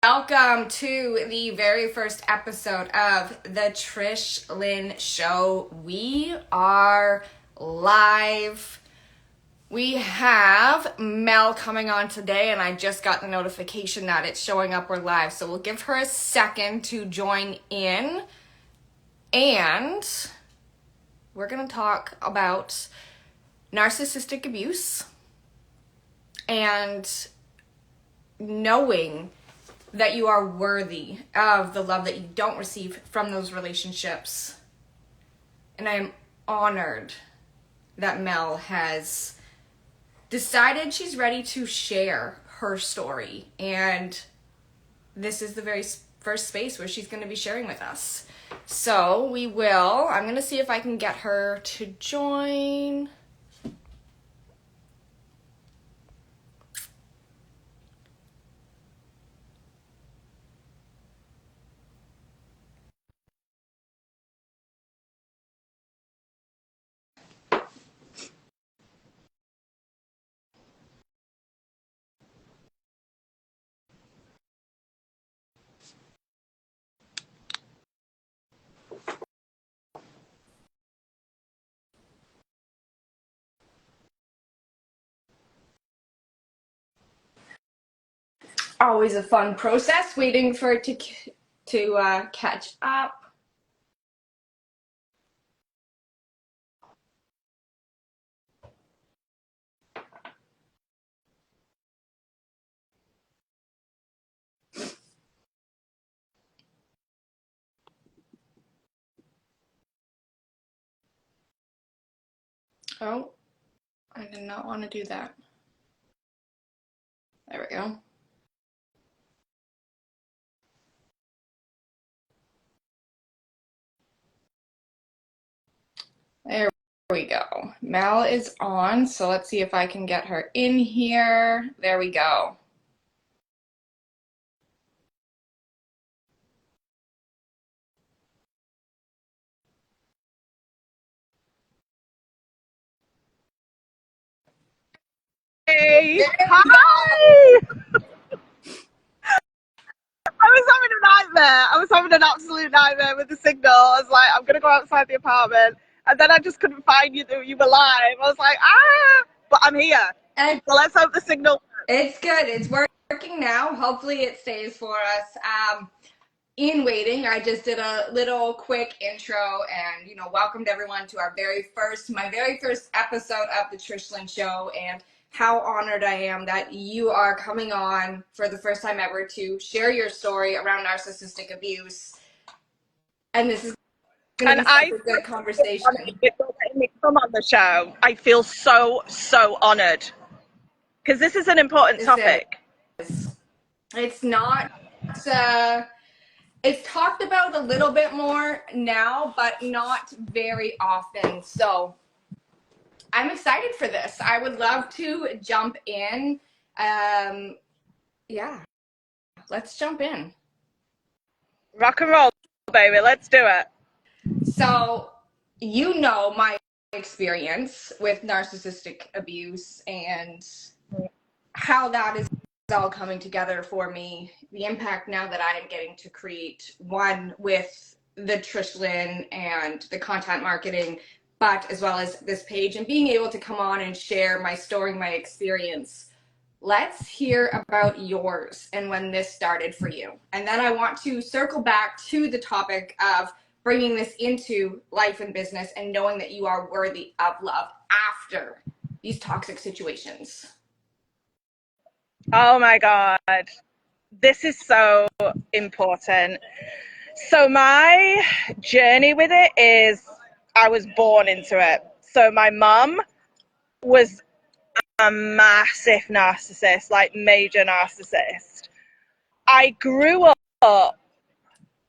Welcome to the very first episode of the Trish Lynn Show. We are live. We have Mel coming on today, and I just got the notification that it's showing up we're live. So we'll give her a second to join in. And we're going to talk about narcissistic abuse and knowing that you are worthy of the love that you don't receive from those relationships. And I am honored that Mel has decided she's ready to share her story. And this is the very first space where she's going to be sharing with us. So I'm going to see if I can get her to join. Always a fun process, waiting for it to catch up. Oh, I did not want to do that. There we go. There we go. Mel is on, so let's see if I can get her in here. There we go. Hey, hi! I was having a nightmare. I was having an absolute nightmare with the signal. I was like, I'm going to go outside the apartment. And then I just couldn't find you that you were live. I was like, but I'm here. And So let's hope the signal works. it's good. It's working now. Hopefully it stays for us. In waiting, I just did a little quick intro and, welcomed everyone to my very first episode of the Trish Lynn Show, and how honored I am that you are coming on for the first time ever to share your story around narcissistic abuse. And this is going to be such a good conversation. Letting me come on the show. I feel so honored because this is an important topic. It's not. It's talked about a little bit more now, but not very often. So I'm excited for this. I would love to jump in. Yeah, let's jump in. Rock and roll, baby. Let's do it. So, my experience with narcissistic abuse and how that is all coming together for me, the impact now that I am getting to create one with the Trish Lynn and the content marketing, but as well as this page, and being able to come on and share my story, my experience. Let's hear about yours and when this started for you. And then I want to circle back to the topic of bringing this into life and business and knowing that you are worthy of love after these toxic situations. Oh my God. This is so important. So my journey with it is I was born into it. So my mum was a massive narcissist, like major narcissist. I grew up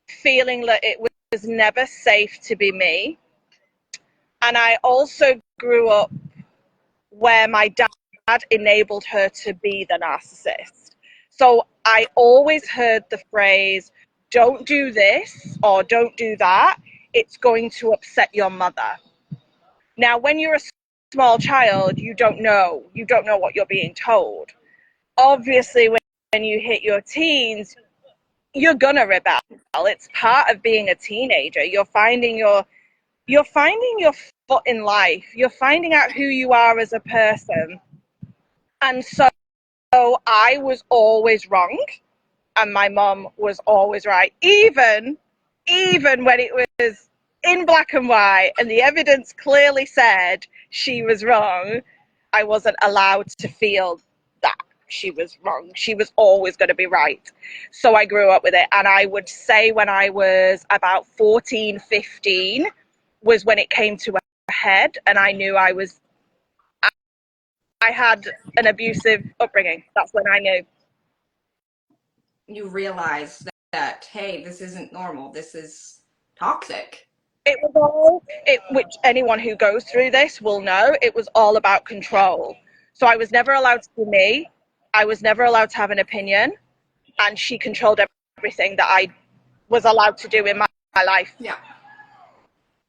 feeling that it was never safe to be me. And I also grew up where my dad enabled her to be the narcissist. So I always heard the phrase, don't do this or don't do that. It's going to upset your mother. Now, when you're a small child, you don't know what you're being told. Obviously, when you hit your teens, you're gonna rebel. It's part of being a teenager. You're finding your foot in life. You're finding out who you are as a person. And so I was always wrong and my mom was always right. Even when it was in black and white and the evidence clearly said she was wrong, I wasn't allowed to feel that she was wrong. She was always going to be right. So I grew up with it. And I would say when I was about 14, 15 was when it came to a head, and I knew I had an abusive upbringing. That's when I knew. You realize that, hey, this isn't normal. This is toxic. It was all, which anyone who goes through this will know, it was all about control. So I was never allowed to be me. I was never allowed to have an opinion. And she controlled everything that I was allowed to do in my life. Yeah.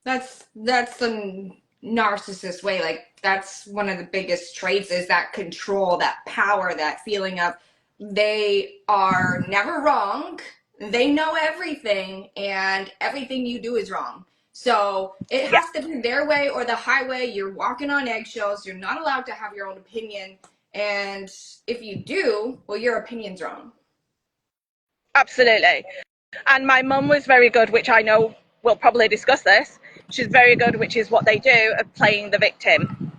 That's the narcissist way. Like, that's one of the biggest traits, is that control, that power, that feeling of they are never wrong, they know everything, and everything you do is wrong. So it Yeah, has to be their way or the highway. You're walking on eggshells. You're not allowed to have your own opinion. And if you do, well, your opinion's wrong. absolutely. And my mum was very good, which I know we'll probably discuss this. She's very good, which is what they do, of playing the victim.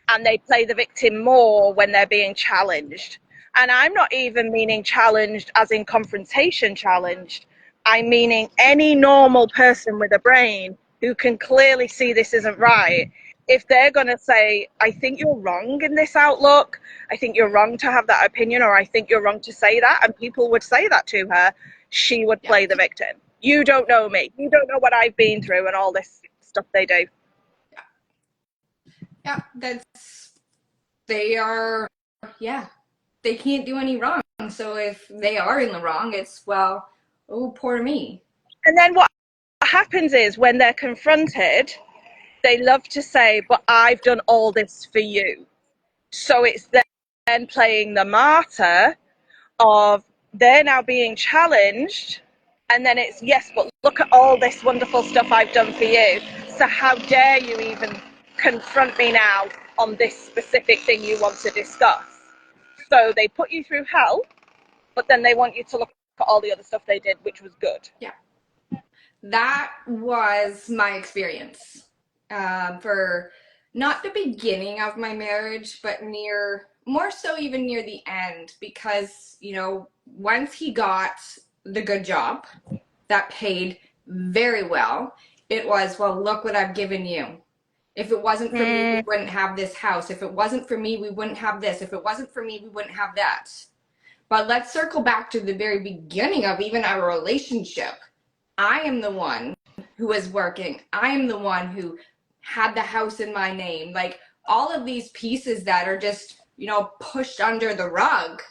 And they play the victim more when they're being challenged. And I'm not even meaning challenged as in confrontation challenged. I'm meaning any normal person with a brain who can clearly see this isn't right. If they're going to say, I think you're wrong in this outlook, I think you're wrong to have that opinion, or I think you're wrong to say that, and people would say that to her, she would play the victim. You don't know me. You don't know what I've been through, and all this stuff they do. Yeah, they are, yeah, they can't do any wrong. So if they are in the wrong, it's, well, oh, poor me. And then what happens is when they're confronted, they love to say, but I've done all this for you. So it's then playing the martyr of they're now being challenged. And then it's, yes, but look at all this wonderful stuff I've done for you. So how dare you even confront me now on this specific thing you want to discuss? So they put you through hell, but then they want you to look at all the other stuff they did, which was good. Yeah. That was my experience, for not the beginning of my marriage, but more so even near the end, because, once he got the good job that paid very well, it was, well, look what I've given you. If it wasn't for me, we wouldn't have this house. If it wasn't for me, we wouldn't have this. If it wasn't for me, we wouldn't have that. But let's circle back to the very beginning of even our relationship. I am the one who was working. I am the one who had the house in my name. Like, all of these pieces that are just, pushed under the rug,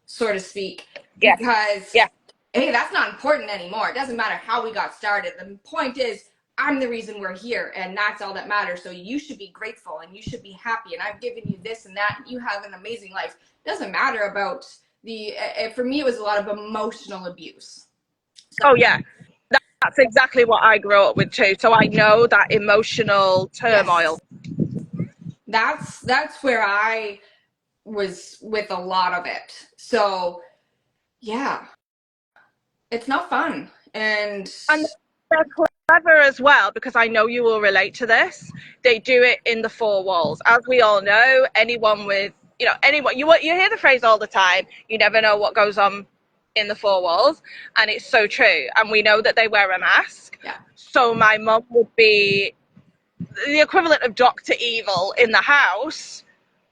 so to speak, Yeah, because, yeah. hey, that's not important anymore. It doesn't matter how we got started. The point is, I'm the reason we're here, and that's all that matters. So you should be grateful and you should be happy. And I've given you this and that. And you have an amazing life. It doesn't matter about for me, it was a lot of emotional abuse. So, Oh, yeah. That's exactly what I grew up with too. So I know that emotional yes, turmoil. that's where I was with a lot of it. So, yeah, it's not fun. And And they're clever as well, because I know you will relate to this. They do it in the four walls. As we all know, anyone with, anyone, you hear the phrase all the time, you never know what goes on in the four walls. And it's so true. And we know that they wear a mask. yeah, So my mum would be the equivalent of Dr. Evil in the house.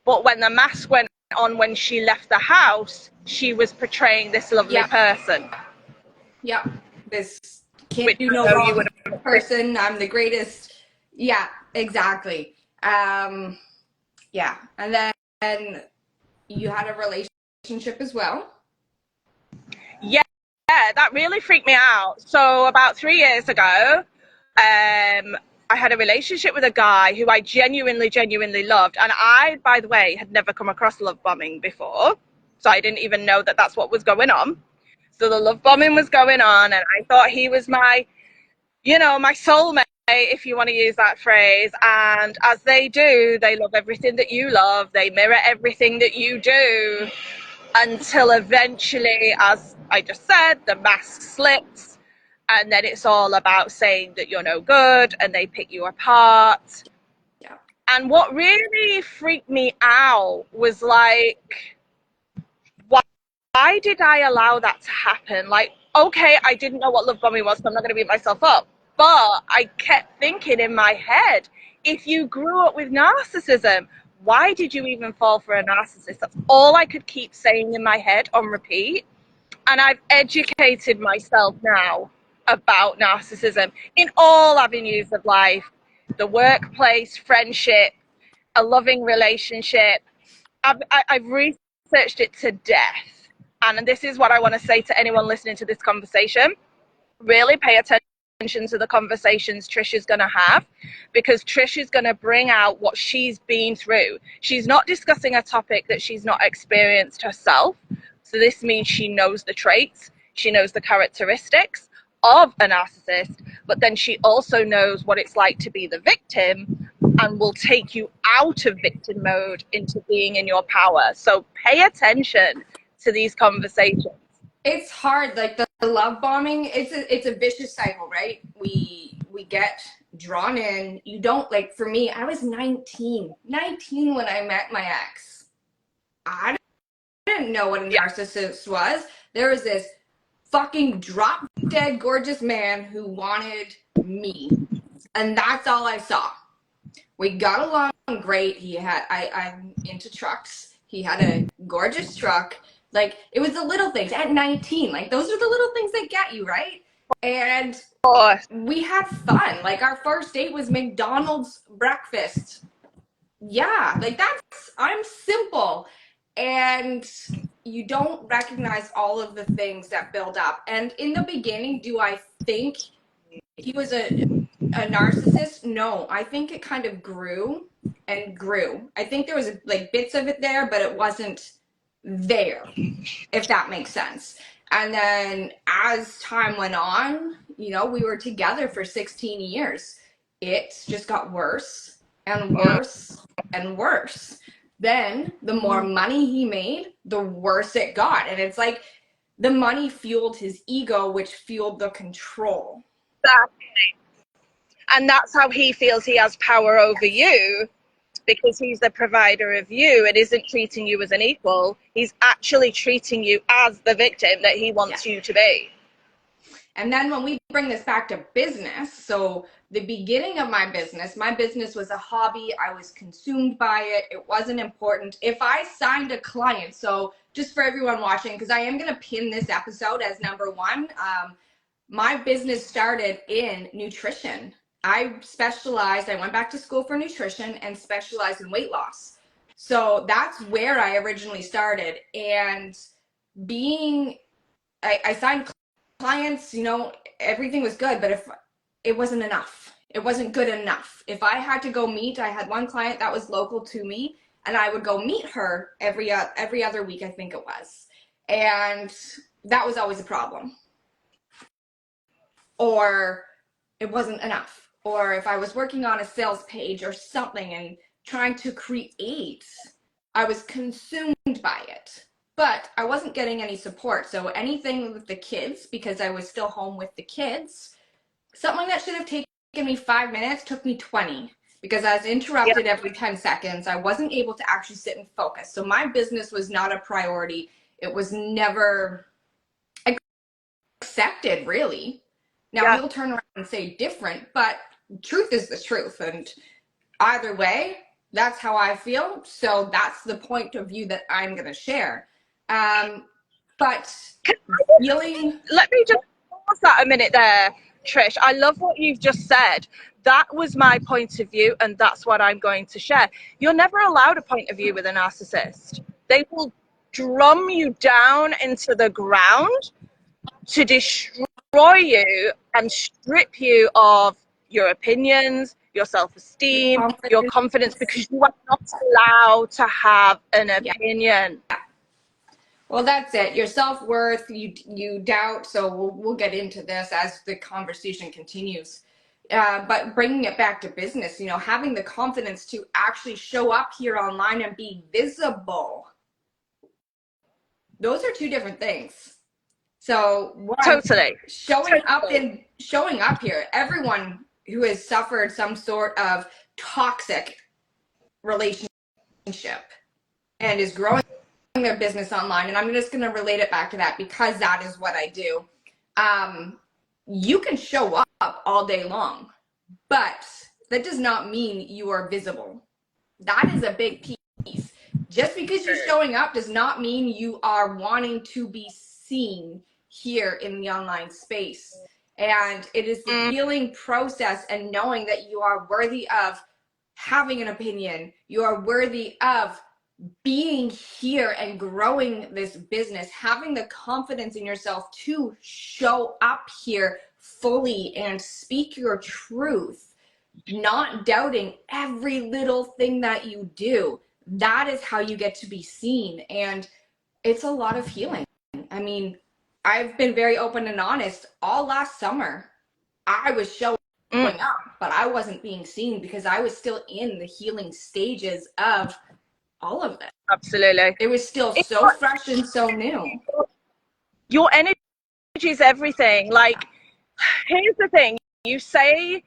But when the mask went on, when she left the house, she was portraying this lovely yeah, person. yeah. This can't Which do I no know you wrong would have. person. I'm the greatest. Yeah, exactly. Yeah. And then you had a relationship as well. Yeah, that really freaked me out. So about 3 years ago, I had a relationship with a guy who I genuinely, genuinely loved. And I, by the way, had never come across love bombing before. So I didn't even know that that's what was going on. So the love bombing was going on, and I thought he was my, my soulmate, if you want to use that phrase. And as they do, they love everything that you love. They mirror everything that you do, until eventually, as I just said, the mask slips, and then it's all about saying that you're no good, and they pick you apart. Yeah. And what really freaked me out was like, why did I allow that to happen? Like, okay, I didn't know what love bombing was, so I'm not going to beat myself up. But I kept thinking in my head, if you grew up with narcissism, why did you even fall for a narcissist? That's all I could keep saying in my head on repeat. And I've educated myself now about narcissism in all avenues of life, the workplace, friendship, a loving relationship. I've researched it to death. And this is what I want to say to anyone listening to this conversation. Really pay attention to the conversations Trish is going to have, because Trish is going to bring out what she's been through. She's not discussing a topic that she's not experienced herself. So this means she knows the traits, she knows the characteristics of a narcissist, but then she also knows what it's like to be the victim, and will take you out of victim mode into being in your power. So pay attention to these conversations. It's hard, like the love bombing, it's a vicious cycle, right? We get drawn in. You don't, like, for me, I was 19 when I met my ex. I didn't know what a narcissist was. There was this fucking drop dead gorgeous man who wanted me, and that's all I saw. We got along great. I'm into trucks. He had a gorgeous truck. Like, it was the little things at 19. Like, those are the little things that get you, right? And we had fun. Like, our first date was McDonald's breakfast. Yeah, like, I'm simple. And you don't recognize all of the things that build up. And in the beginning, do I think he was a narcissist? No, I think it kind of grew and grew. I think there was like bits of it there, but it wasn't there, if that makes sense. And then as time went on, we were together for 16 years. It just got worse and worse and worse. Then the more money he made, the worse it got. And it's like the money fueled his ego, which fueled the control. And that's how he feels he has power over you, because he's the provider of you and isn't treating you as an equal. He's actually treating you as the victim that he wants you to be. And then when we bring this back to business, so the beginning of my business was a hobby. I was consumed by it. It wasn't important. If I signed a client, so just for everyone watching, because I am going to pin this episode as number one, my business started in nutrition. I went back to school for nutrition and specialized in weight loss. So that's where I originally started. And I signed clients, everything was good, but if it wasn't enough, it wasn't good enough. If I had to go meet, I had one client that was local to me, and I would go meet her every other week, I think it was. And that was always a problem. Or it wasn't enough. Or if I was working on a sales page or something and trying to create, I was consumed by it. But I wasn't getting any support. So anything with the kids, because I was still home with the kids, something that should have taken me 5 minutes took me 20, because I was interrupted every 10 seconds. I wasn't able to actually sit and focus. So my business was not a priority. It was never accepted, really. Now he'll turn around and say different, but truth is the truth. And either way, that's how I feel. So that's the point of view that I'm going to share. But feeling... Let me just pause that a minute there, Trish. I love what you've just said. That was my point of view, and that's what I'm going to share. You're never allowed a point of view with a narcissist. They will drum you down into the ground to destroy you and strip you of your opinions, your self-esteem, your confidence, because you are not allowed to have an opinion. Well, that's it. Your self-worth, you doubt. So we'll get into this as the conversation continues. But bringing it back to business, having the confidence to actually show up here online and be visible. Those are two different things. So one, Totally. showing up here, everyone who has suffered some sort of toxic relationship and is growing their business online, and I'm just going to relate it back to that because that is what I do. You can show up all day long, but that does not mean you are visible. That is a big piece. Just because you're showing up does not mean you are wanting to be seen here in the online space. And it is the healing process and knowing that you are worthy of having an opinion. You are worthy of being here and growing this business, having the confidence in yourself to show up here fully and speak your truth, not doubting every little thing that you do. That is how you get to be seen. And it's a lot of healing. I mean, I've been very open and honest all last summer. I was showing up, but I wasn't being seen because I was still in the healing stages of all of it. Absolutely. It was still so fresh and so new. Your energy is everything. Like, here's the thing. You say,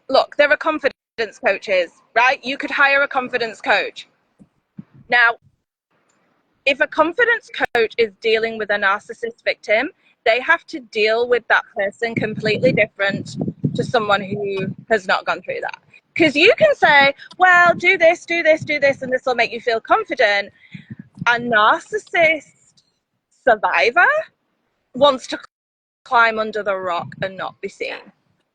look, there are confidence coaches, right? You could hire a confidence coach. Now, if a confidence coach is dealing with a narcissist victim, they have to deal with that person completely different to someone who has not gone through that. Because you can say, well, do this, do this, do this, and this will make you feel confident. A narcissist survivor wants to climb under the rock and not be seen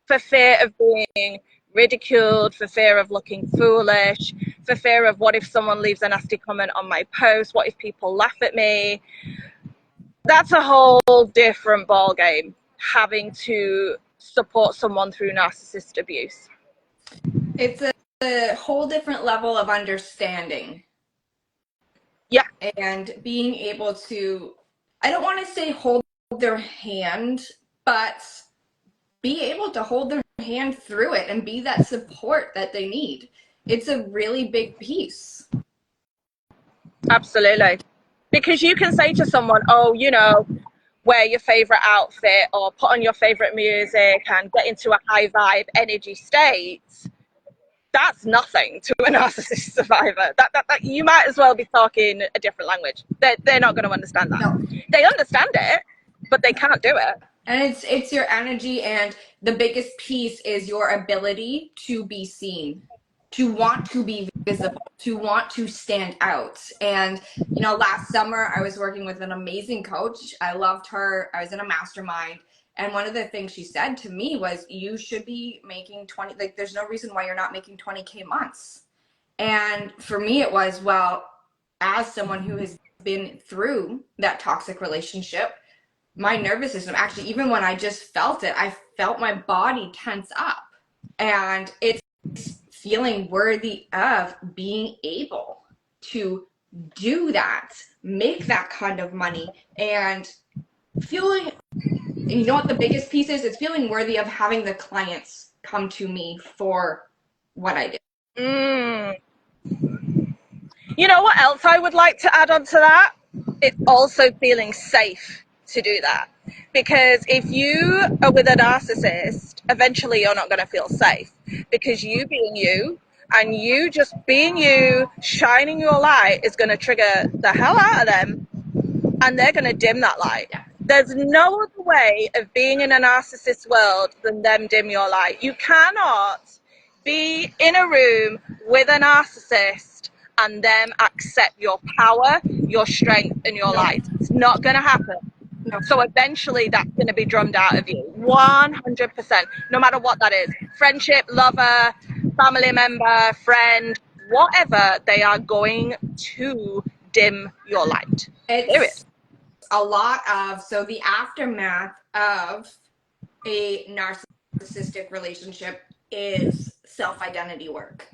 for fear of being ridiculed, for fear of looking foolish, for fear of what if someone leaves a nasty comment on my post, what if people laugh at me. That's a whole different ball game, having to support someone through narcissist abuse. It's a whole different level of understanding. Yeah. And being able to, I don't want to say hold their hand, but be able to hold their hand through it and be that support that they need. It's a really big piece. Absolutely. Because you can say to someone, oh, wear your favorite outfit or put on your favorite music and get into a high vibe energy state. That's nothing to a narcissist survivor. That you might as well be talking a different language. They're not going to understand that. No. They understand it, but they can't do it. And it's your energy, and the biggest piece is your ability to be seen, to want to be visible, to want to stand out. And last summer I was working with an amazing coach. I loved her. I was in a mastermind, and one of the things she said to me was, you should be making 20, like there's no reason why you're not making 20K months. And for me it was, well, as someone who has been through that toxic relationship, my nervous system, actually, even when I just felt it, I felt my body tense up. And it's feeling worthy of being able to do that, make that kind of money, and feeling, you know what the biggest piece is? It's feeling worthy of having the clients come to me for what I do. You know what else I would like to add on to that? It's also feeling safe to do that. Because if you are with a narcissist, eventually you're not going to feel safe. Because you being you, and you just being you, shining your light, is going to trigger the hell out of them, and they're going to dim that light. Yeah. There's no other way of being in a narcissist world than them dim your light. You cannot be in a room with a narcissist and them accept your power, your strength, and your light. It's not going to happen. No. So eventually that's going to be drummed out of you, 100%, no matter what that is. Friendship, lover, family member, friend, whatever, they are going to dim your light. It's a lot of, so the aftermath of a narcissistic relationship is self-identity work.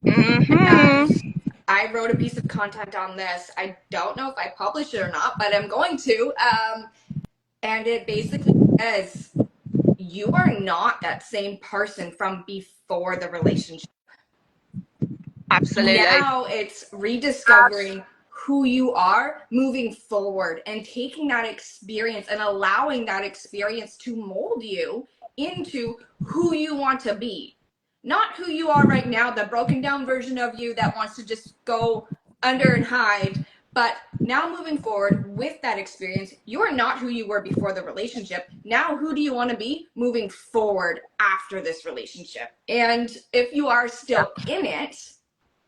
Mm-hmm. I wrote a piece of content on this. I don't know if I published it or not, but I'm going to. And it basically says you are not that same person from before the relationship. Absolutely. Now it's rediscovering who you are moving forward and taking that experience and allowing that experience to mold you into who you want to be. Not who you are right now, the broken down version of you that wants to just go under and hide, but now moving forward with that experience, you are not who you were before the relationship. Now, who do you want to be moving forward after this relationship? And if you are still in it,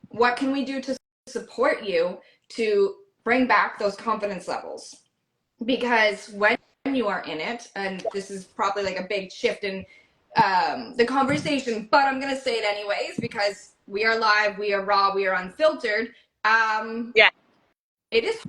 what can we do to support you to bring back those confidence levels? Because when you are in it, and this is probably like a big shift in the conversation, but I'm going to say it anyways because we are live, we are raw, we are unfiltered. Yeah. It is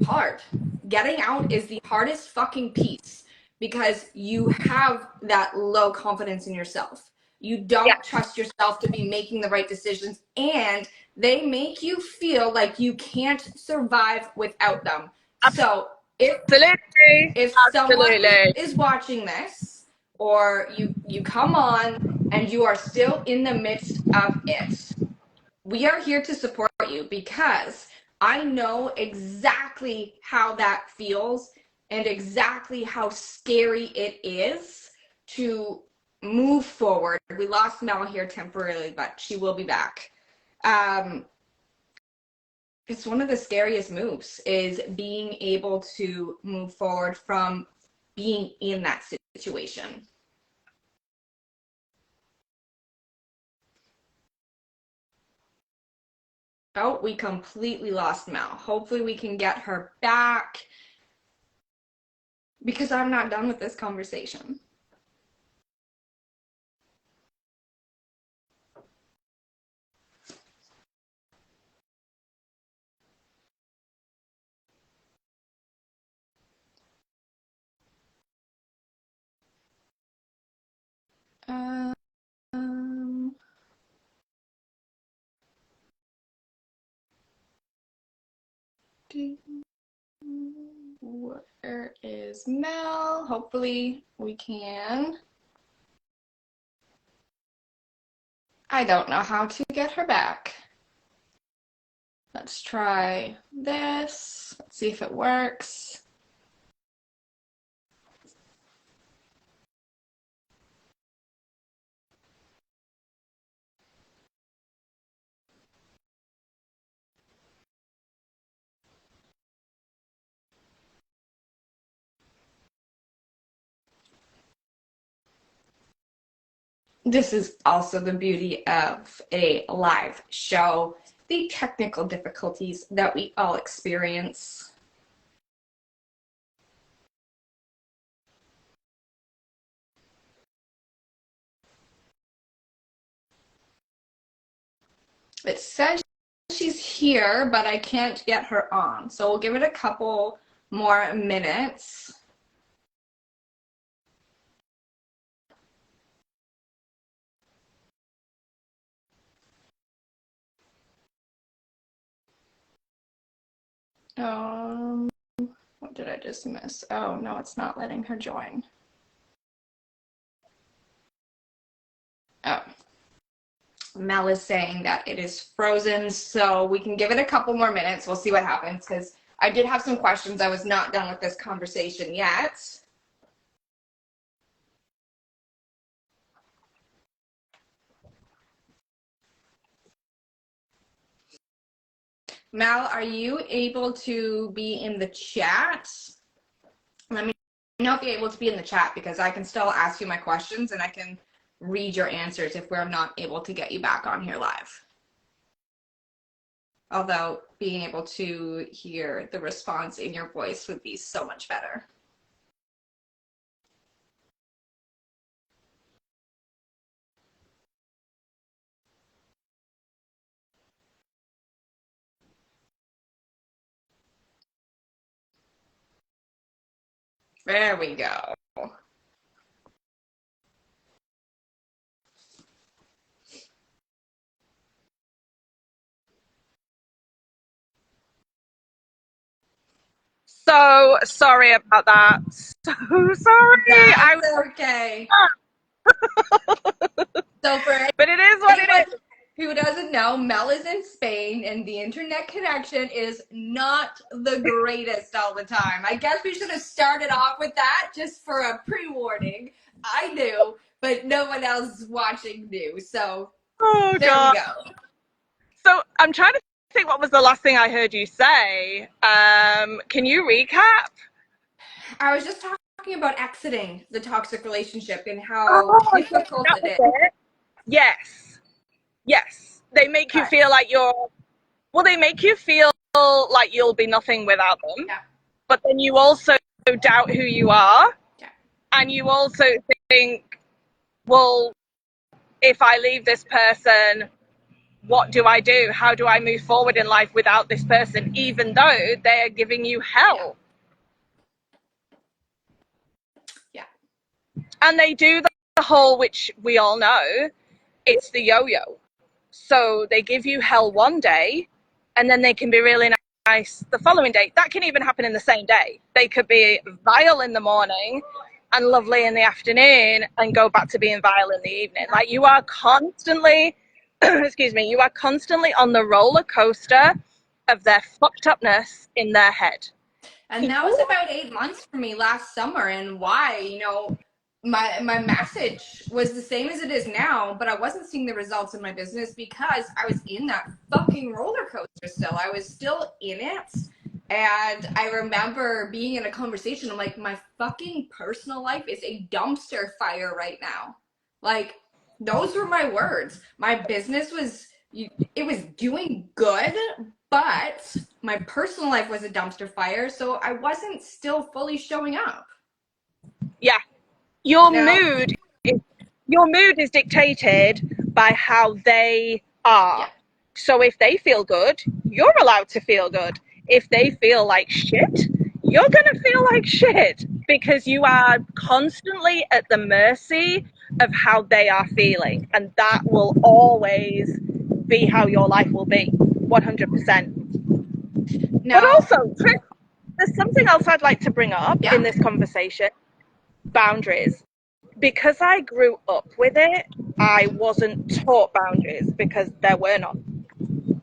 hard. Getting out is the hardest fucking piece because you have that low confidence in yourself. You don't Yes. trust yourself to be making the right decisions, and they make you feel like you can't survive without them. So Absolutely. if someone Absolutely. is watching this, or you come on and you are still in the midst of it, we are here to support you because I know exactly how that feels and exactly how scary it is to move forward. We lost Mel here temporarily, but she will be back. Um, it's one of the scariest moves is being able to move forward from being in that situation. Oh, we completely lost Mel. Hopefully we can get her back because I'm not done with this conversation. Um, where is Mel? Hopefully we can. I don't know how to get her back. Let's try this. Let's see if it works. This is also the beauty of a live show, the technical difficulties that we all experience. It says she's here, but I can't get her on. So we'll give it a couple more minutes. What did I just miss? Oh, no, it's not letting her join. Oh, Mel is saying that it is frozen, so we can give it a couple more minutes. We'll see what happens because I did have some questions. I was not done with this conversation yet. Mel, are you able to be in the chat? Let me know if you're able to be in the chat because I can still ask you my questions and I can read your answers if we're not able to get you back on here live. Although being able to hear the response in your voice would be so much better. There we go. So sorry about that. So sorry. That's okay. So for But it is what it anyone is. who doesn't know, Mel is in Spain and the internet connection is not the greatest all the time. I guess we should have started off with that just for a pre-warning. I knew, but no one else watching knew. So Oh there we God. go. So I'm trying to think what was the last thing I heard you say. Can you recap? I was just talking about exiting the toxic relationship and how Oh, yes, difficult that it was is. it. Yes. Yes. They make you But, feel like they make you feel like you'll be nothing without them. yeah, But then you also doubt who you are. yeah. And you also think, well, if I leave this person, what do I do? How do I move forward in life without this person, even though they are giving you hell? Yeah. And they do the whole, which we all know, it's the yo-yo. So they give you hell one day, and then they can be really nice the following day. That can even happen in the same day. They could be vile in the morning and lovely in the afternoon and go back to being vile in the evening. Like, you are constantly, excuse me, you are constantly on the roller coaster of their fucked upness in their head. And that was about 8 months for me last summer. And why, my message was the same as it is now, but I wasn't seeing the results in my business because I was in that fucking roller coaster still. I was still in it. And I remember being in a conversation. I'm like, my fucking personal life is a dumpster fire right now. Like, those were my words. My business was, it was doing good, but my personal life was a dumpster fire, so I wasn't still fully showing up. Yeah, your Now, mood is, your mood is dictated by how they are. yeah. So if they feel good, you're allowed to feel good. If they feel like shit, you're going to feel like shit because you are constantly at the mercy of how they are feeling. And that will always be how your life will be, 100%. But Now, also, Chris, there's something else I'd like to bring up in yeah. this conversation: boundaries. Because I grew up with it, I wasn't taught boundaries because there were none.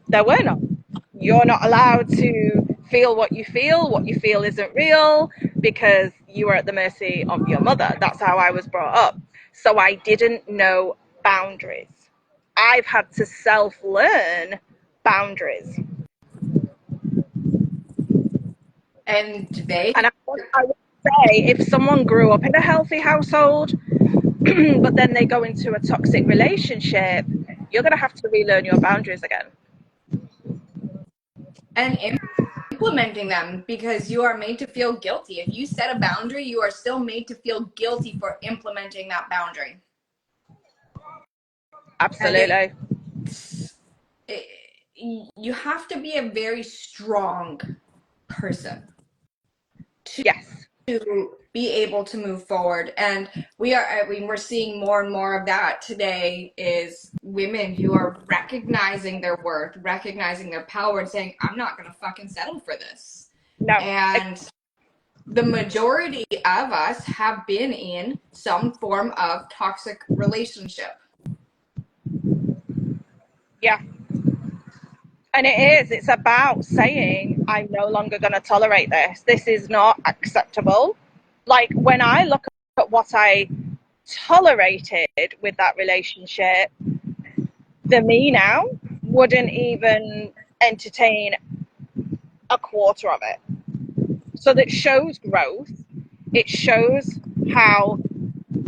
There were none. You're not allowed to feel what you feel. What you feel isn't real because you are at the mercy of your mother. That's how I was brought up. So I didn't know boundaries. I've had to self-learn boundaries. And they, And I would say if someone grew up in a healthy household, but then they go into a toxic relationship, you're going to have to relearn your boundaries again. and implementing them because you are made to feel guilty. If you set a boundary, you are still made to feel guilty for implementing that boundary. And Absolutely. it you have to be a very strong person Yes. to be able to move forward. And we're seeing more and more of that today, is women who are recognizing their worth, recognizing their power, and saying, I'm not going to fucking settle for this. No. And the majority of us have been in some form of toxic relationship. Yeah. And it is. It's about saying, I'm no longer going to tolerate this. This is not acceptable. Like, when I look at what I tolerated with that relationship, the me now wouldn't even entertain a quarter of it. So that shows growth. It shows how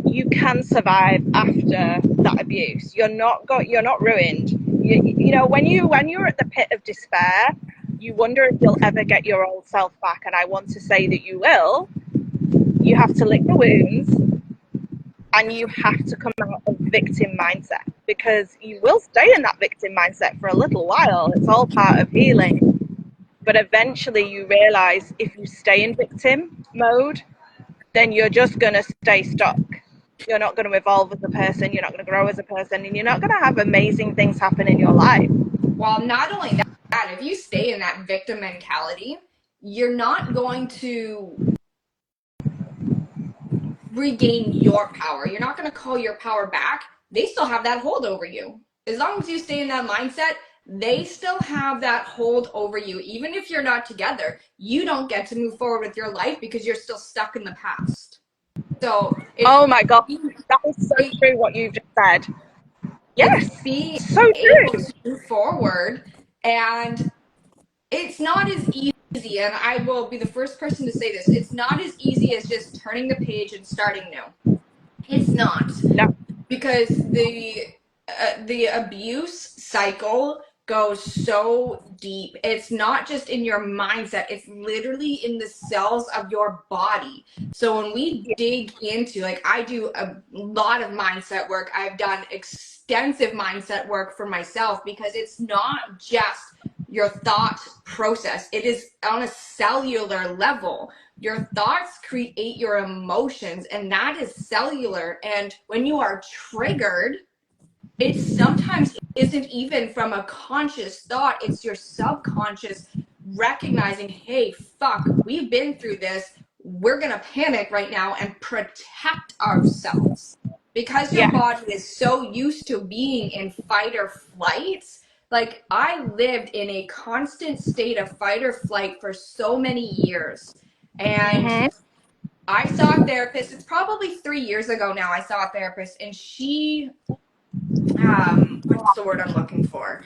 you can survive after that abuse. You're not ruined. You know, when you're at the pit of despair, you wonder if you'll ever get your old self back. And I want to say that you will. You have to lick the wounds, and you have to come out of victim mindset, because you will stay in that victim mindset for a little while. It's all part of healing. But eventually you realize if you stay in victim mode, then you're just going to stay stuck. You're not going to evolve as a person, you're not going to grow as a person, and you're not going to have amazing things happen in your life. Well, not only that, if you stay in that victim mentality, you're not going to regain your power. You're not going to call your power back. They still have that hold over you. As long as you stay in that mindset, they still have that hold over you. Even if you're not together, you don't get to move forward with your life because you're still stuck in the past. So Oh my God, that is so true what you've just said. it's Yes, being so able true. to move forward, and it's not as easy, and I will be the first person to say this, it's not as easy as just turning the page and starting new. It's not, No. because the abuse cycle goes so deep. It's not just in your mindset, it's literally in the cells of your body. So when we dig into, like, I do a lot of mindset work, I've done extensive mindset work for myself, because it's not just your thought process, it is on a cellular level. Your thoughts create your emotions, and that is cellular. And when you are triggered, it sometimes isn't even from a conscious thought, it's your subconscious recognizing, hey, fuck, we've been through this. We're going to panic right now and protect ourselves. Because your Yeah. body is so used to being in fight or flight. Like, I lived in a constant state of fight or flight for so many years. And Mm-hmm. I saw a therapist. It's probably 3 years ago now. I saw a therapist, and she, what's the word I'm looking for?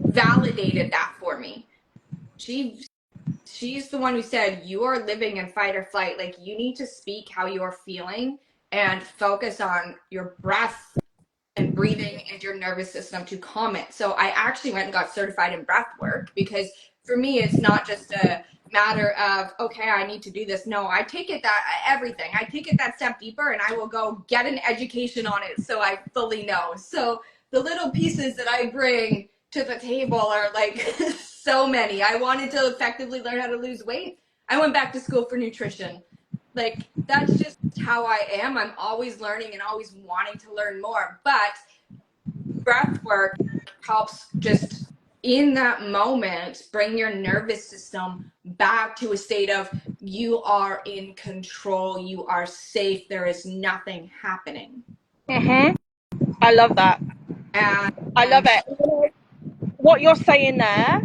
Validated that for me. She, she's the one who said, you are living in fight or flight. Like, you need to speak how you're feeling and focus on your breath and breathing and your nervous system to calm it. So I actually went and got certified in breath work, because for me, it's not just a matter of, okay, I need to do this. No, I take it that everything. I take it that step deeper, and I will go get an education on it so I fully know. So the little pieces that I bring to the table are like so many. I wanted to effectively learn how to lose weight. I went back to school for nutrition. Like, that's just how I am. I'm always learning and always wanting to learn more. But breath work helps just in that moment bring your nervous system back to a state of, you are in control, you are safe, there is nothing happening. Mm-hmm. I love that. I love And it. What you're saying there,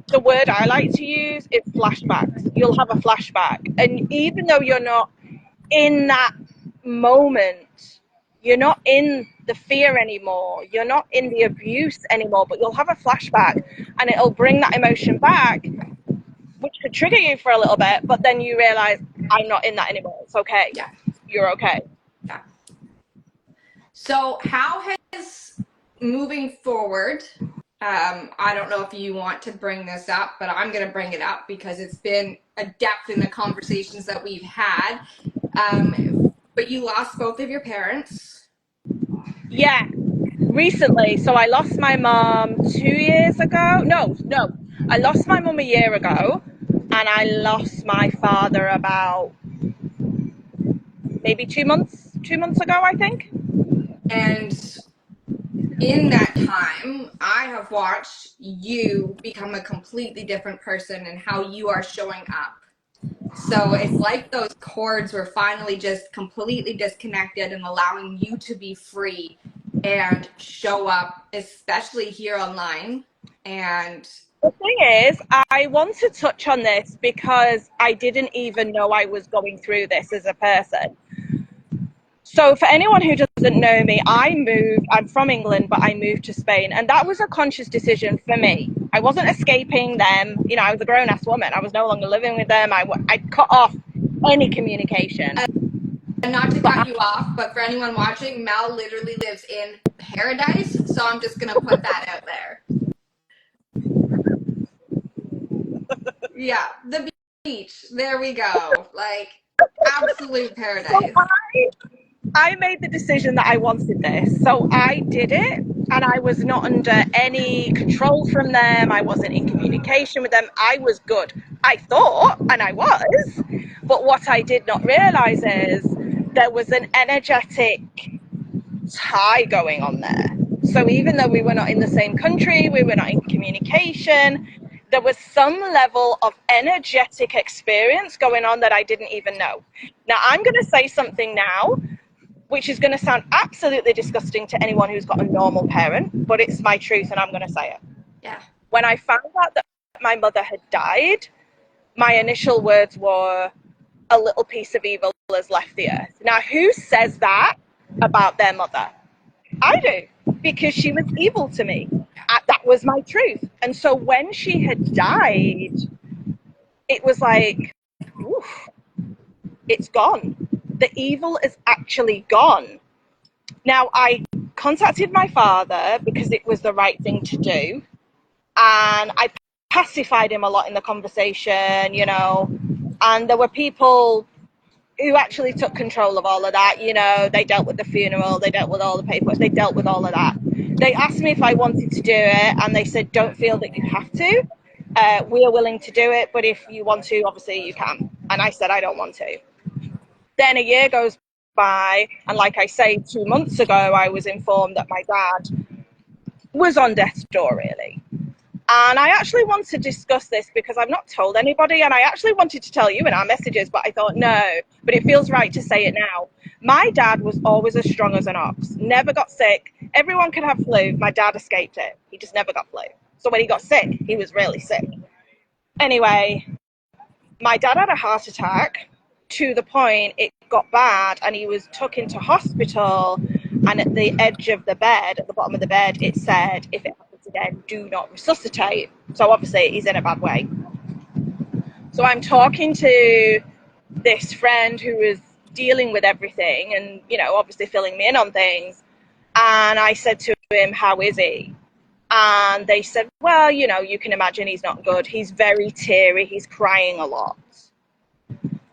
the word I like to use is flashbacks. You'll have a flashback. And even though you're not in that moment, you're not in the fear anymore, you're not in the abuse anymore, but you'll have a flashback, and it'll bring that emotion back, which could trigger you for a little bit, but then you realize, I'm not in that anymore. It's okay. yeah, You're okay. yeah. So how has moving forward, I don't know if you want to bring this up, but I'm going to bring it up because it's been a depth in the conversations that we've had. Um, but you lost both of your parents. Yeah. Recently, so I lost my mom 2 years ago. No. I lost my mum a year ago, and I lost my father about maybe 2 months ago, I think. And in that time, I have watched you become a completely different person and how you are showing up. So it's like those cords were finally just completely disconnected and allowing you to be free and show up, especially here online. And The thing is, I want to touch on this because I didn't even know I was going through this as a person. So, for anyone who doesn't know me, I'm from England, but I moved to Spain, and that was a conscious decision for me. I wasn't escaping them. You know, I was a grown ass woman. I was no longer living with them. I cut off any communication. and not to But cut you off, but for anyone watching, Mel literally lives in paradise. So I'm just going to put that out there. Yeah, the beach. There we go. Like, absolute so paradise. I made the decision that I wanted this. So I did it, and I was not under any control from them. I wasn't in communication with them. I was good. I thought, and I was. But what I did not realize is there was an energetic tie going on there. So even though we were not in the same country, we were not in communication, There was some level of energetic experience going on that I didn't even know. Now, I'm going to say something now, which is going to sound absolutely disgusting to anyone who's got a normal parent, but it's my truth and I'm going to say it. Yeah. When I found out that my mother had died, my initial words were, a little piece of evil has left the earth. Now, who says that about their mother? I do, because she was evil to me. That was my truth. And so when she had died, it was like, oof, it's gone. The evil is actually gone. Now, I contacted my father because it was the right thing to do. And I pacified him a lot in the conversation, you know. And there were people who actually took control of all of that. You know, they dealt with the funeral, they dealt with all the paperwork, they dealt with all of that. They asked me if I wanted to do it, and they said, don't feel that you have to. We are willing to do it, but if you want to, obviously you can. And I said, I don't want to. Then a year goes by, and like I say, 2 months ago, I was informed that my dad was on death's door, really. And I actually want to discuss this because I've not told anybody, and I actually wanted to tell you in our messages, but I thought, no, but it feels right to say it now. My dad was always as strong as an ox, never got sick. Everyone could have flu. My dad escaped it. He just never got flu. So when he got sick, he was really sick. Anyway, my dad had a heart attack to the point it got bad, and he was took into hospital, and at the edge of the bed, at the bottom of the bed, it said, if it happens again, do not resuscitate. So obviously he's in a bad way. So I'm talking to this friend who is dealing with everything and, you know, obviously filling me in on things. And I said to him, how is he? And they said, well, you know, you can imagine he's not good. He's very teary. He's crying a lot.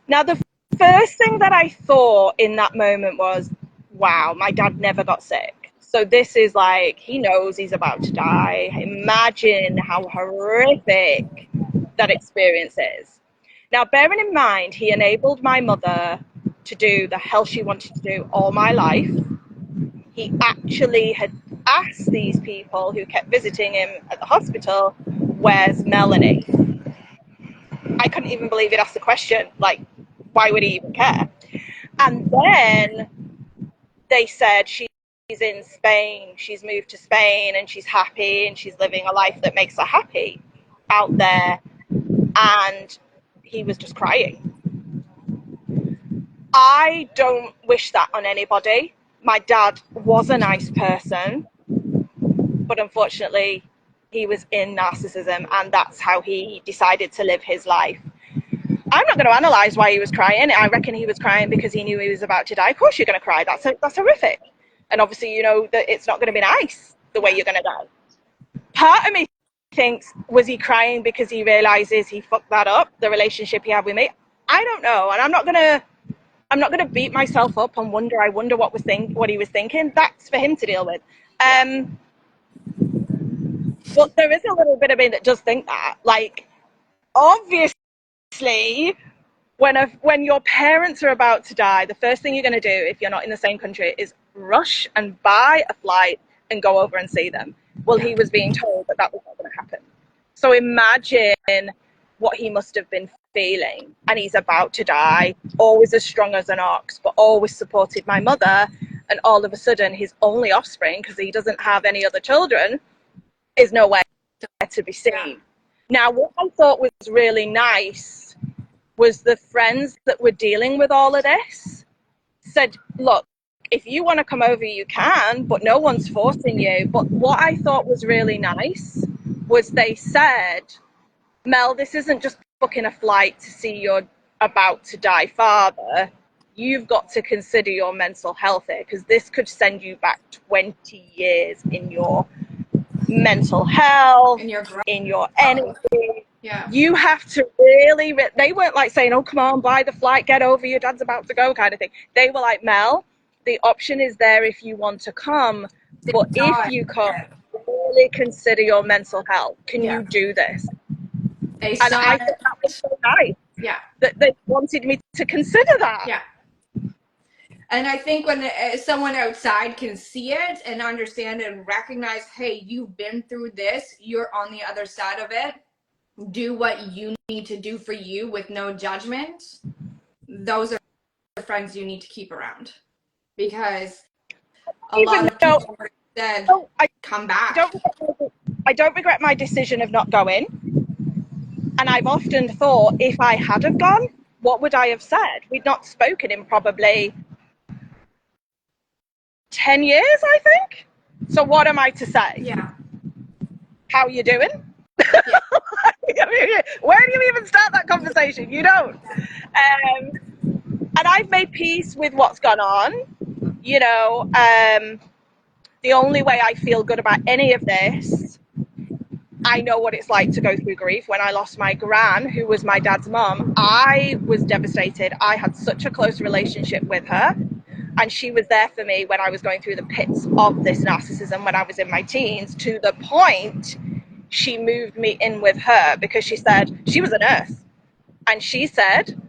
Now, the first thing that I thought in that moment was, wow, my dad never got sick. So this is like, he knows he's about to die. Imagine how horrific that experience is. Now, bearing in mind, he enabled my mother to do the hell she wanted to do all my life. He actually had asked these people who kept visiting him at the hospital, where's Melanie? I couldn't even believe he'd asked the question. Like, why would he even care? And then they said she's in Spain. She's moved to Spain and she's happy and she's living a life that makes her happy out there. And he was just crying. I don't wish that on anybody. My dad was a nice person, but unfortunately, he was in narcissism, and that's how he decided to live his life. I'm not going to analyze why he was crying. I reckon he was crying because he knew he was about to die. Of course you're going to cry. That's horrific. And obviously, you know that it's not going to be nice the way you're going to die. Part of me thinks, was he crying because he realizes he fucked that up, the relationship he had with me? I don't know. And I'm not going to beat myself up and I wonder what he was thinking. That's for him to deal with. But there is a little bit of me that does think that. Like, obviously, when your parents are about to die, the first thing you're going to do if you're not in the same country is rush and buy a flight and go over and see them. Well, he was being told that was not going to happen. So imagine what he must have been feeling. And he's about to die, always as strong as an ox, but always supported my mother. And all of a sudden, his only offspring, because he doesn't have any other children, is nowhere to be seen. Now, what I thought was really nice was the friends that were dealing with all of this said, look, if you want to come over, you can, but no one's forcing you. But what I thought was really nice was they said, Mel, this isn't just booking a flight to see your about to die father. You've got to consider your mental health here, because this could send you back 20 years in your mental health, in your energy. Yeah. You have to really, they weren't like saying, oh, come on, buy the flight, get over, your dad's about to go kind of thing. They were like, Mel, the option is there if you want to come, but if you come, really consider your mental health. Can you do this? And I thought that was so nice. Yeah. That they wanted me to consider that. Yeah. And I think when someone outside can see it and understand and recognize, hey, you've been through this, you're on the other side of it, do what you need to do for you with no judgment, those are the friends you need to keep around. Because a lot Even of though people said, oh, come back. don't, I don't regret my decision of not going. And I've often thought, if I had have gone, what would I have said? We'd not spoken in probably 10 years, I think. So what am I to say? Yeah. How are you doing? Yeah. Where do you even start that conversation? You don't. And I've made peace with what's gone on. You know, the only way I feel good about any of this, I know what it's like to go through grief. When I lost my gran, who was my dad's mum, I was devastated. I had such a close relationship with her, and she was there for me when I was going through the pits of this narcissism when I was in my teens, to the point she moved me in with her because she said, she was a nurse, and she said,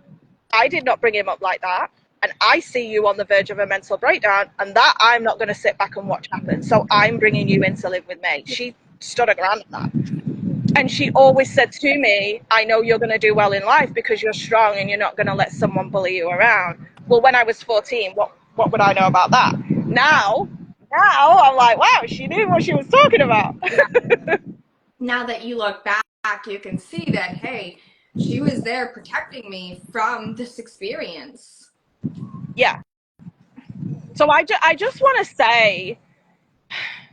I did not bring him up like that. And I see you on the verge of a mental breakdown, and that I'm not going to sit back and watch happen. So I'm bringing you in to live with me. She stood her ground on that. And she always said to me, I know you're going to do well in life because you're strong and you're not going to let someone bully you around. Well, when I was 14, what would I know about that? Now I'm like, wow, she knew what she was talking about. Yeah. Now that you look back, you can see that, hey, she was there protecting me from this experience. Yeah. So I just want to say,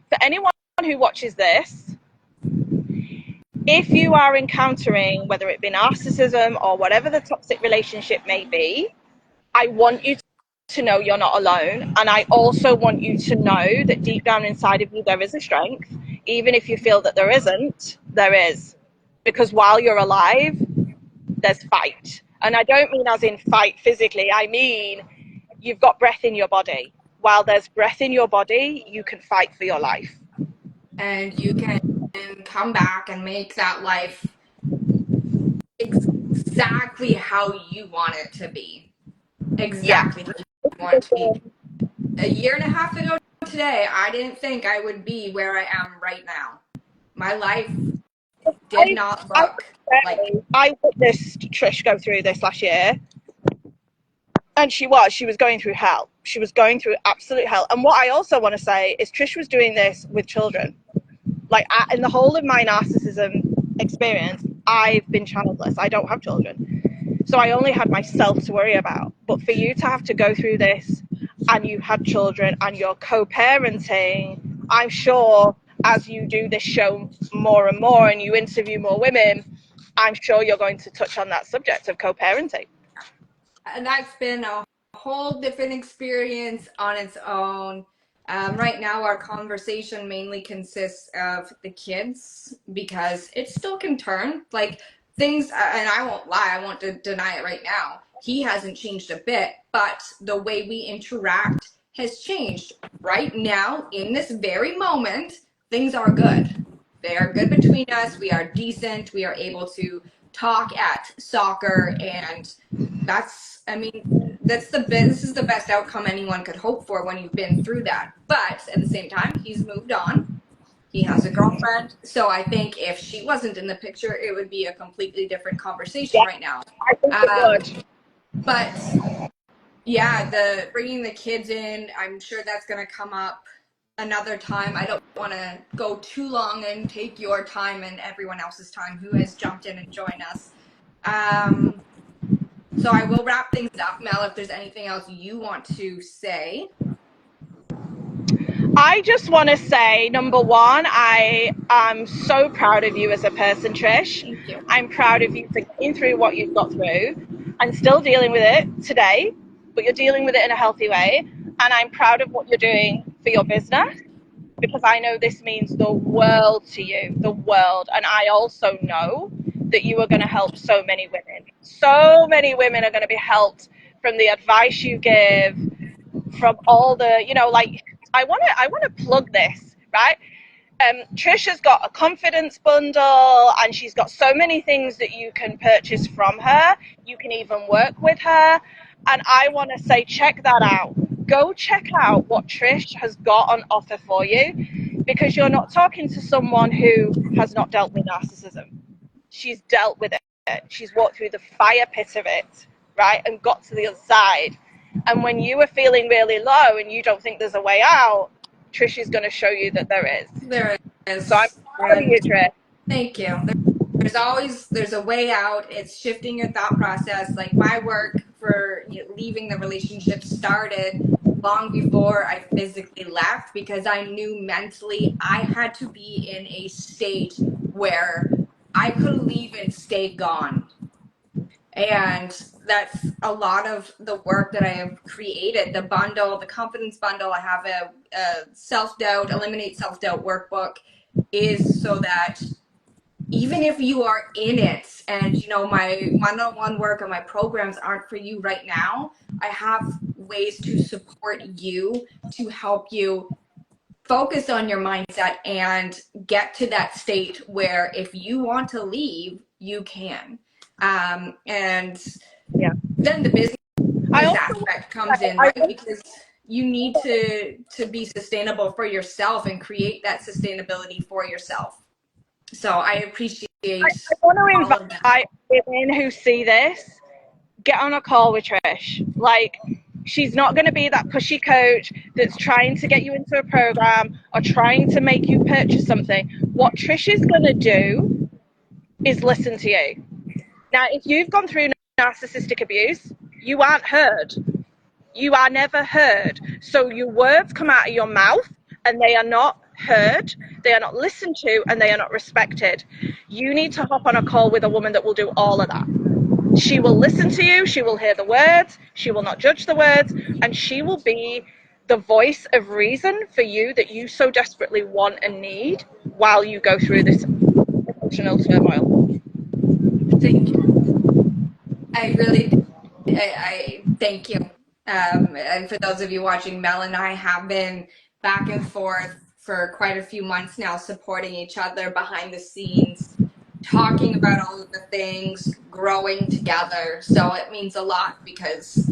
for anyone who watches this, if you are encountering, whether it be narcissism or whatever the toxic relationship may be, I want you to know you're not alone. And I also want you to know that deep down inside of you, there is a strength. Even if you feel that there isn't, there is. Because while you're alive, there's fight. And I don't mean as in fight physically, I mean you've got breath in your body. While there's breath in your body, you can fight for your life. And you can come back and make that life exactly how you want it to be. Yeah. Exactly how you want it to be. A year and a half ago today, I didn't think I would be where I am right now. My life did not I look like. I witnessed Trish go through this last year, and she was going through hell. She was going through absolute hell. And what I also want to say is Trish was doing this with children. Like, in the whole of my narcissism experience, I've been childless. I don't have children. So I only had myself to worry about. But for you to have to go through this, and you had children and you're co-parenting, I'm sure as you do this show more and more and you interview more women, I'm sure you're going to touch on that subject of co-parenting. And that's been a whole different experience on its own. Right now, our conversation mainly consists of the kids because it still can turn. Like things, and I won't lie, I won't deny it right now. He hasn't changed a bit, but the way we interact has changed. Right now, in this very moment, things are good. They are good between us. We are decent. We are able to talk at soccer, and that's, I mean, this is the best outcome anyone could hope for when you've been through that. But at the same time, he's moved on. He has a girlfriend. So I think if she wasn't in the picture, it would be a completely different conversation Yeah, right now. I think it would. But yeah, the bringing the kids in, I'm sure that's going to come up another time. I don't want to go too long and take your time and everyone else's time who has jumped in and joined us. So I will wrap things up. Mel, if there's anything else you want to say. I just want to say, number one, I am so proud of you as a person, Trish. Thank you. I'm proud of you for getting through what you've got through and still dealing with it today, but you're dealing with it in a healthy way. And I'm proud of what you're doing for your business because I know this means the world to you, the world. And I also know that you are going to help so many women. So many women are going to be helped from the advice you give, from all the, like, I want to plug this, right? Trish has got a confidence bundle and she's got so many things that you can purchase from her. You can even work with her. And I want to say, check that out. Go check out what Trish has got on offer for you, because you're not talking to someone who has not dealt with narcissism. she's dealt with it. She's walked through the fire pit of it, right, and got to the other side. And when you are feeling really low and you don't think there's a way out, Trish is going to show you that there is. There So I'm is. proud of you, Trish. Thank you. There's a way out. It's shifting your thought process. Like my work for leaving the relationship started long before I physically left, because I knew mentally I had to be in a state where I could leave and stay gone. And that's a lot of the work that I have created. The bundle, the confidence bundle, I have a self-doubt, eliminate self-doubt workbook, is so that even if you are in it and my one-on-one work or my programs aren't for you right now, I have ways to support you, to help you focus on your mindset and get to that state where if you want to leave, you can. And Yeah. then the business I also aspect comes in, right? Because you need to be sustainable for yourself and create that sustainability for yourself. So I appreciate I want to all of that. invite women who see this, get on a call with Trish. Like, she's not going to be that pushy coach that's trying to get you into a program or trying to make you purchase something. What Trish is going to do is listen to you. Now, if you've gone through narcissistic abuse, you aren't heard. You are never heard. So your words come out of your mouth and they are not heard, they are not listened to, and they are not respected. You need to hop on a call with a woman that will do all of that. She will listen to you, she will hear the words, she will not judge the words, and she will be the voice of reason for you that you so desperately want and need while you go through this emotional turmoil. Thank you. I thank you. And for those of you watching, Mel and I have been back and forth for quite a few months now, supporting each other behind the scenes, talking about all of the things, growing together. So it means a lot because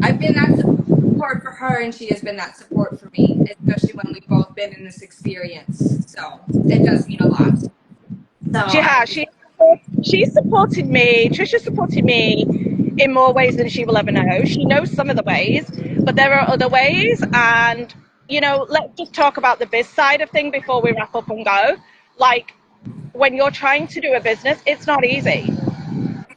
I've been that support for her and she has been that support for me, especially when we've both been in this experience. So it does mean a lot. So She has. She supported me. Trisha supported me in more ways than she will ever know. She knows some of the ways, but there are other ways. And, let's just talk about the biz side of thing before we wrap up and go. Like, when you're trying to do a business, it's not easy.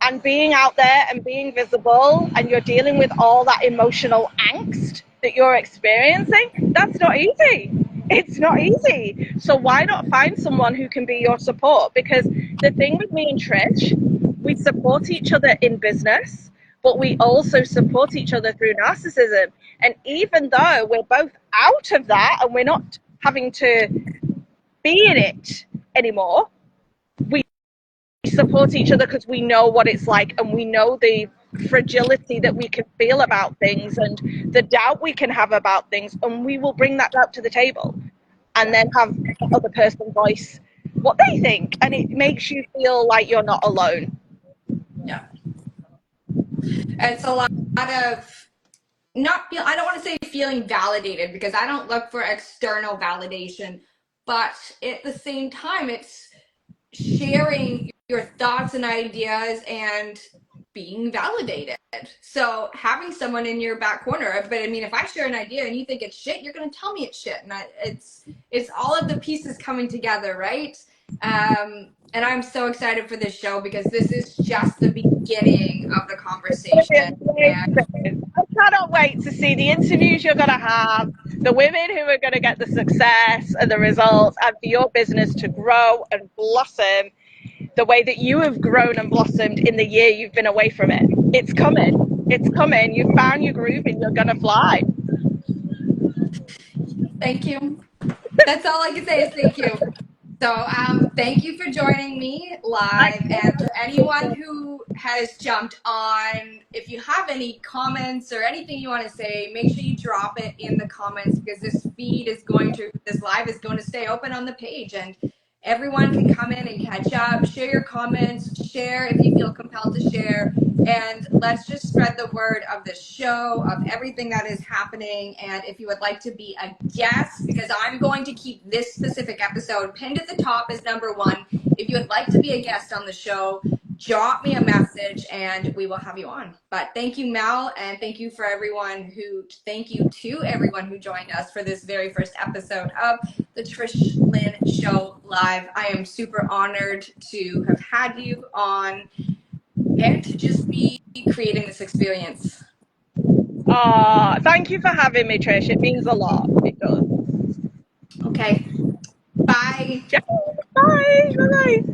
And being out there and being visible and you're dealing with all that emotional angst that you're experiencing, that's not easy. It's not easy. So why not find someone who can be your support? Because the thing with me and Trish, we support each other in business, but we also support each other through narcissism. And even though we're both out of that and we're not having to be in it anymore, we support each other because we know what it's like and we know the fragility that we can feel about things and the doubt we can have about things, and we will bring that doubt to the table and then have the other person voice what they think, and it makes you feel like you're not alone. Yeah. It's a lot of I don't want to say feeling validated, because I don't look for external validation, but at the same time, it's sharing your thoughts and ideas and being validated. So having someone in your back corner, but I mean, if I share an idea and you think it's shit, you're going to tell me it's shit. And it's all of the pieces coming together, right? And I'm so excited for this show because this is just the beginning of the conversation. And I cannot wait to see the interviews you're going to have, the women who are going to get the success and the results, and for your business to grow and blossom the way that you have grown and blossomed in the year you've been away from it. It's coming. It's coming. You've found your groove and you're going to fly. thank you. That's all I can say is thank you. So thank you for joining me live. And to anyone who has jumped on, if you have any comments or anything you want to say, make sure you drop it in the comments, because this live is going to stay open on the page, and everyone can come in and catch up, share your comments, share if you feel compelled to share. And let's just spread the word of the show, of everything that is happening. And if you would like to be a guest, because I'm going to keep this specific episode pinned at the top as number 1. If you would like to be a guest on the show, drop me a message and we will have you on. But thank you, Mel, and thank you to everyone who joined us for this very first episode of the Trish Lynn Show Live. I am super honored to have had you on and to just be creating this experience. Thank you for having me, Trish. It means a lot. It does. Okay. Bye. Yeah. Bye. Bye.